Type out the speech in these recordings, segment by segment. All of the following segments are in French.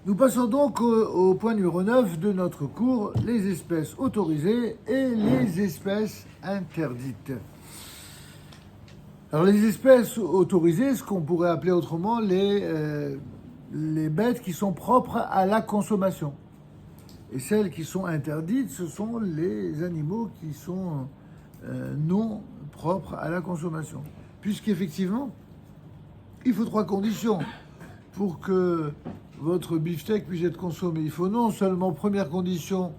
Nous passons donc au point numéro 9 de notre cours, les espèces autorisées et les espèces interdites. Alors les espèces autorisées, ce qu'on pourrait appeler autrement les bêtes qui sont propres à la consommation. Et celles qui sont interdites, ce sont les animaux qui sont non propres à la consommation. Puisqu'effectivement, il faut 3 conditions pour que votre beefsteak puisse être consommé. Il faut non seulement, première condition,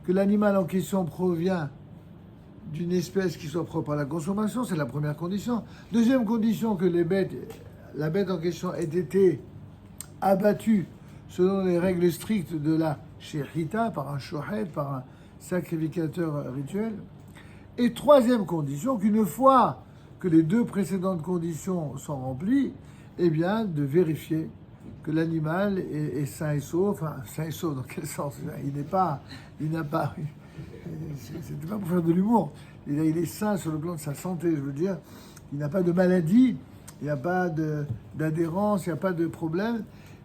que l'animal en question provient d'une espèce qui soit propre à la consommation, c'est la première condition. Deuxième condition, que la bête en question ait été abattue selon les règles strictes de la shechita, par un shohet, par un sacrificateur rituel. Et troisième condition, qu'une fois que les 2 précédentes conditions sont remplies, eh bien, de vérifier que l'animal est sain et sauf. Enfin, sain et sauf dans quel sens? Il n'a pas, c'était pas pour faire de l'humour. Il est sain sur le plan de sa santé, je veux dire. Il n'a pas de maladie, il n'y a pas d'adhérence, il n'y a pas de problème.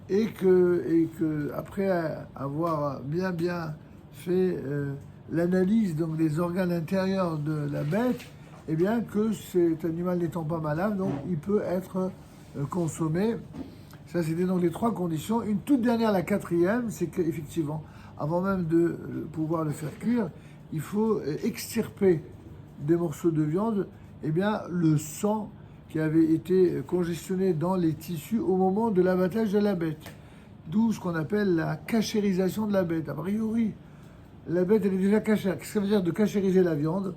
Et que après avoir bien fait l'analyse donc des organes intérieurs de la bête, eh bien que cet animal n'étant pas malade, donc il peut être consommé. Ça, c'était donc les 3 conditions. Une toute dernière, la 4e, c'est qu'effectivement, avant même de pouvoir le faire cuire, il faut extirper des morceaux de viande, eh bien, le sang qui avait été congestionné dans les tissus au moment de l'abattage de la bête. D'où ce qu'on appelle la cachérisation de la bête. A priori, la bête, elle est déjà cachère. Qu'est-ce que ça veut dire de cachériser la viande?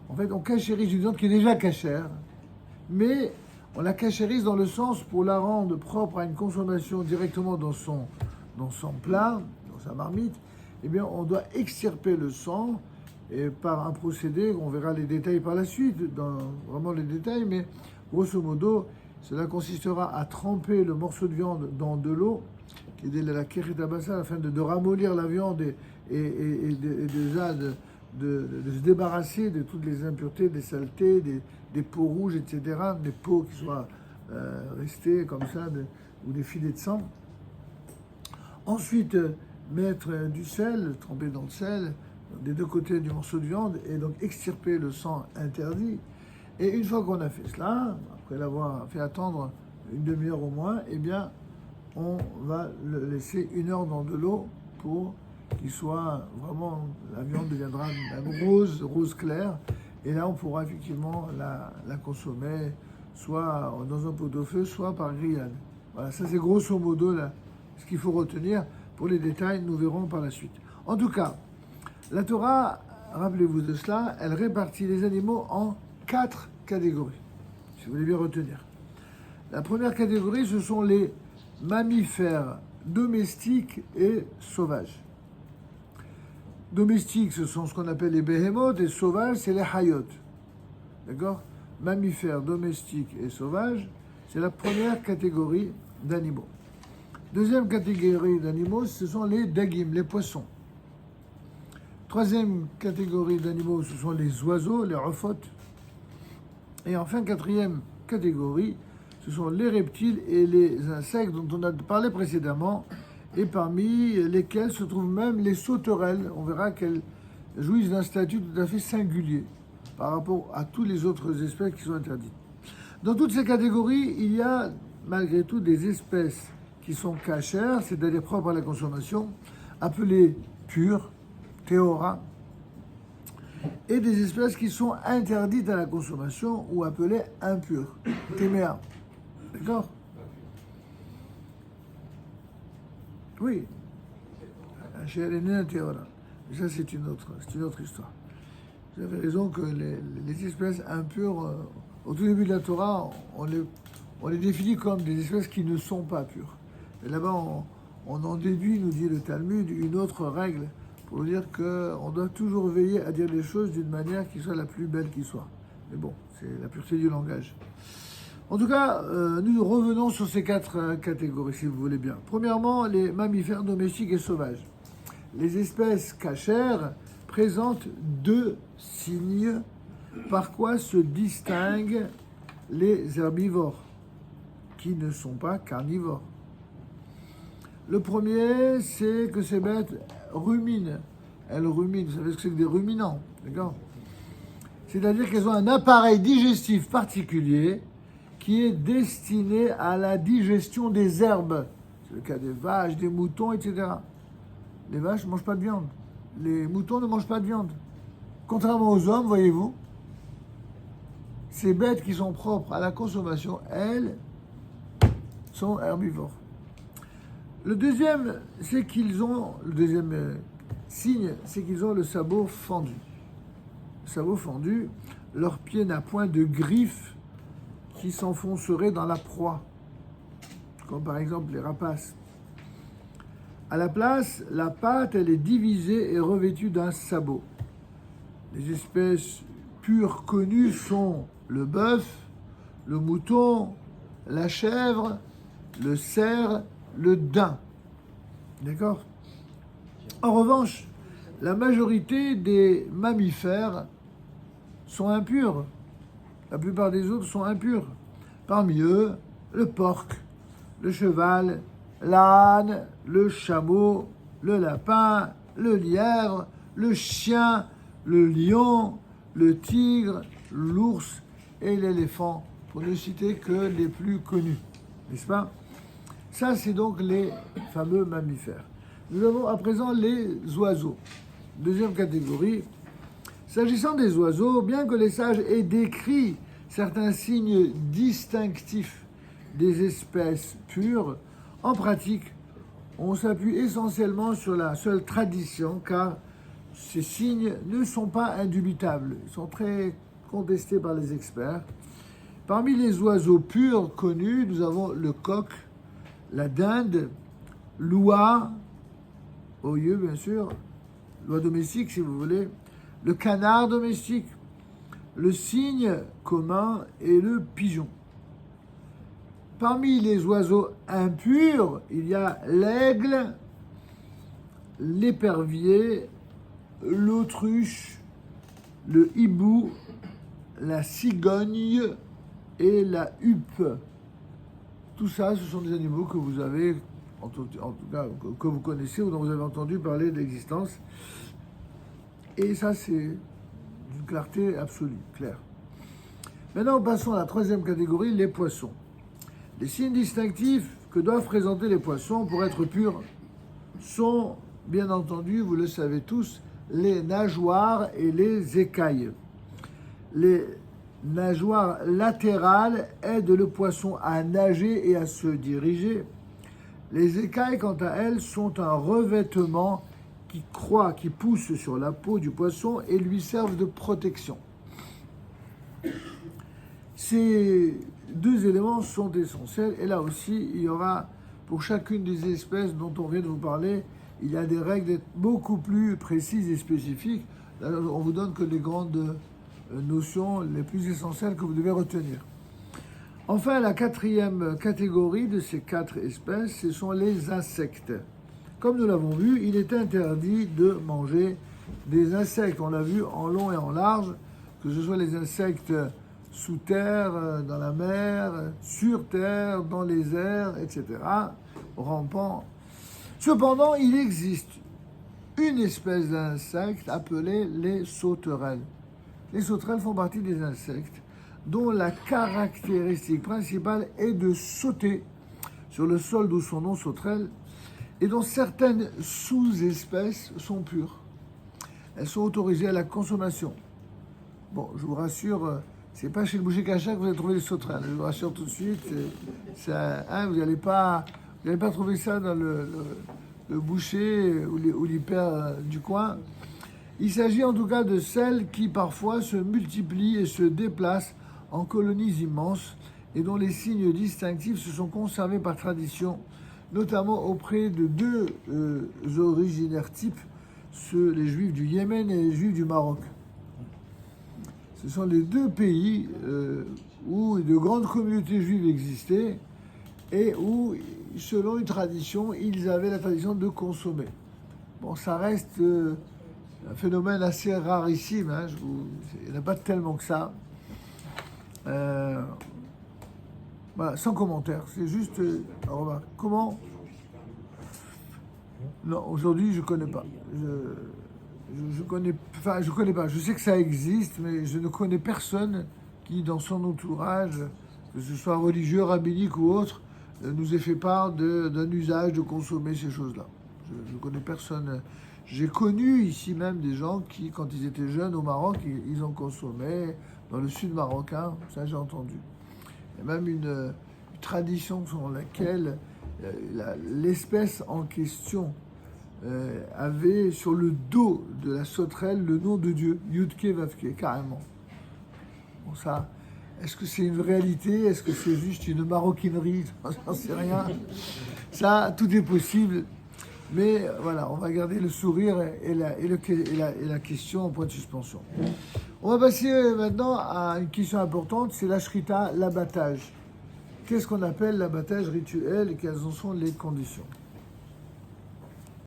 En fait, on cachérise une viande qui est déjà cachère, mais on la cachérise dans le sens pour la rendre propre à une consommation directement dans son plat, dans sa marmite. Eh bien, on doit extirper le sang et par un procédé, on verra les détails par la suite, vraiment les détails, mais grosso modo, cela consistera à tremper le morceau de viande dans de l'eau, qui est de la keritabassa, afin de ramollir la viande et déjà de se débarrasser de toutes les impuretés, des saletés, des peaux rouges, etc., des peaux qui soient restées comme ça, ou des filets de sang. Ensuite, mettre du sel, tremper dans le sel, des 2 côtés du morceau de viande, et donc extirper le sang interdit. Et une fois qu'on a fait cela, après l'avoir fait attendre une demi-heure au moins, eh bien, on va le laisser 1 heure dans de l'eau pour qu'il soit vraiment, la viande deviendra rose clair, et là on pourra effectivement la consommer, soit dans un pot-au-feu, soit par grillade. Voilà, ça c'est grosso modo là, ce qu'il faut retenir. Pour les détails, nous verrons par la suite. En tout cas, la Torah, rappelez-vous de cela, elle répartit les animaux en 4 catégories, si vous voulez bien retenir. La première catégorie, ce sont les mammifères domestiques et sauvages. Domestiques, ce sont ce qu'on appelle les behemoths, et sauvages, c'est les hayot. D'accord? Mammifères domestiques et sauvages, c'est la première catégorie d'animaux. Deuxième catégorie d'animaux, ce sont les dagim, les poissons. Troisième catégorie d'animaux, ce sont les oiseaux, les rofot. Et enfin, 4e catégorie, ce sont les reptiles et les insectes dont on a parlé précédemment, et parmi lesquels se trouvent même les sauterelles. On verra qu'elles jouissent d'un statut tout à fait singulier par rapport à toutes les autres espèces qui sont interdites. Dans toutes ces catégories, il y a malgré tout des espèces qui sont cachères, c'est-à-dire propres à la consommation, appelées pures, théora, et des espèces qui sont interdites à la consommation ou appelées impures, téméa. D'accord? Oui. Ça, c'est une autre histoire. Vous avez raison que les espèces impures, au tout début de la Torah, on les définit comme des espèces qui ne sont pas pures. Et là-bas, on en déduit, nous dit le Talmud, une autre règle pour dire qu'on doit toujours veiller à dire les choses d'une manière qui soit la plus belle qui soit. Mais bon, c'est la pureté du langage. En tout cas, nous revenons sur ces 4 catégories, si vous voulez bien. Premièrement, les mammifères domestiques et sauvages. Les espèces cachères présentent 2 signes par quoi se distinguent les herbivores, qui ne sont pas carnivores. Le premier, c'est que ces bêtes ruminent. Elles ruminent, vous savez ce que c'est que des ruminants, d'accord? C'est-à-dire qu'elles ont un appareil digestif particulier qui est destiné à la digestion des herbes. C'est le cas des vaches, des moutons, etc. Les vaches ne mangent pas de viande. Les moutons ne mangent pas de viande. Contrairement aux hommes, voyez-vous, ces bêtes qui sont propres à la consommation, elles, sont herbivores. Le deuxième, c'est qu'ils ont, le deuxième signe, c'est qu'ils ont le sabot fendu. Le sabot fendu, leur pied n'a point de griffes qui s'enfonceraient dans la proie, comme par exemple les rapaces. À la place, la patte, elle est divisée et revêtue d'un sabot. Les espèces pures connues sont le bœuf, le mouton, la chèvre, le cerf, le daim. D'accord? En revanche, la majorité des mammifères sont impurs. La plupart des autres sont impurs. Parmi eux, le porc, le cheval, l'âne, le chameau, le lapin, le lièvre, le chien, le lion, le tigre, l'ours et l'éléphant, pour ne citer que les plus connus. N'est-ce pas? Ça, c'est donc les fameux mammifères. Nous avons à présent les oiseaux. Deuxième catégorie. S'agissant des oiseaux, bien que les sages aient décrit certains signes distinctifs des espèces pures, en pratique, on s'appuie essentiellement sur la seule tradition, car ces signes ne sont pas indubitables. Ils sont très contestés par les experts. Parmi les oiseaux purs connus, nous avons le coq, la dinde, l'oie, oyeux bien sûr, l'oie domestique si vous voulez, le canard domestique, le cygne commun et le pigeon. Parmi les oiseaux impurs, il y a l'aigle, l'épervier, l'autruche, le hibou, la cigogne et la huppe. Tout ça, ce sont des animaux que vous avez, en tout cas, que vous connaissez ou dont vous avez entendu parler de l'existence. Et ça, c'est d'une clarté absolue, claire. Maintenant, passons à la troisième catégorie, les poissons. Les signes distinctifs que doivent présenter les poissons pour être purs sont, bien entendu, vous le savez tous, les nageoires et les écailles. Les nageoires latérales aident le poisson à nager et à se diriger. Les écailles, quant à elles, sont un revêtement qui pousse sur la peau du poisson et lui servent de protection. Ces deux éléments sont essentiels et là aussi, il y aura, pour chacune des espèces dont on vient de vous parler, il y a des règles beaucoup plus précises et spécifiques. Là, on vous donne que les grandes notions les plus essentielles que vous devez retenir. Enfin, la quatrième catégorie de ces quatre espèces, ce sont les insectes. Comme nous l'avons vu, il est interdit de manger des insectes. On l'a vu en long et en large, que ce soit les insectes sous terre, dans la mer, sur terre, dans les airs, etc., rampants. Cependant, il existe une espèce d'insectes appelée les sauterelles. Les sauterelles font partie des insectes dont la caractéristique principale est de sauter sur le sol, d'où son nom sauterelle, et dont certaines sous-espèces sont pures. Elles sont autorisées à la consommation. Bon, je vous rassure, c'est pas chez le boucher Cachat que vous allez trouver les sauterelles. Je vous rassure tout de suite, vous n'allez pas trouver ça dans le boucher ou l'hyper du coin. Il s'agit en tout cas de celles qui parfois se multiplient et se déplacent en colonies immenses et dont les signes distinctifs se sont conservés par tradition, notamment auprès de deux originaires types, les Juifs du Yémen et les Juifs du Maroc. Ce sont les deux pays où de grandes communautés juives existaient et où, selon une tradition, ils avaient la tradition de consommer. Bon, ça reste un phénomène assez rarissime, hein, il n'y en a pas tellement que ça. Voilà, sans commentaire, c'est juste remarque. Comment Non, aujourd'hui, je connais pas. Je connais, enfin, je connais pas. Je sais que ça existe, mais je ne connais personne qui, dans son entourage, que ce soit religieux, rabbinique ou autre, nous ait fait part d'un usage de consommer ces choses-là. Je ne connais personne. J'ai connu ici même des gens qui, quand ils étaient jeunes au Maroc, ils en consommaient dans le sud marocain. Ça, j'ai entendu. Il y a même une tradition selon laquelle l'espèce en question avait sur le dos de la sauterelle le nom de Dieu, Yudke Vavke, carrément. Bon, ça, est-ce que c'est une réalité? Est-ce que c'est juste une maroquinerie? J'en sais rien. Ça, tout est possible. Mais voilà, on va garder le sourire et la question en point de suspension. On va passer maintenant à une question importante, c'est la shrita, l'abattage. Qu'est-ce qu'on appelle l'abattage rituel et quelles en sont les conditions?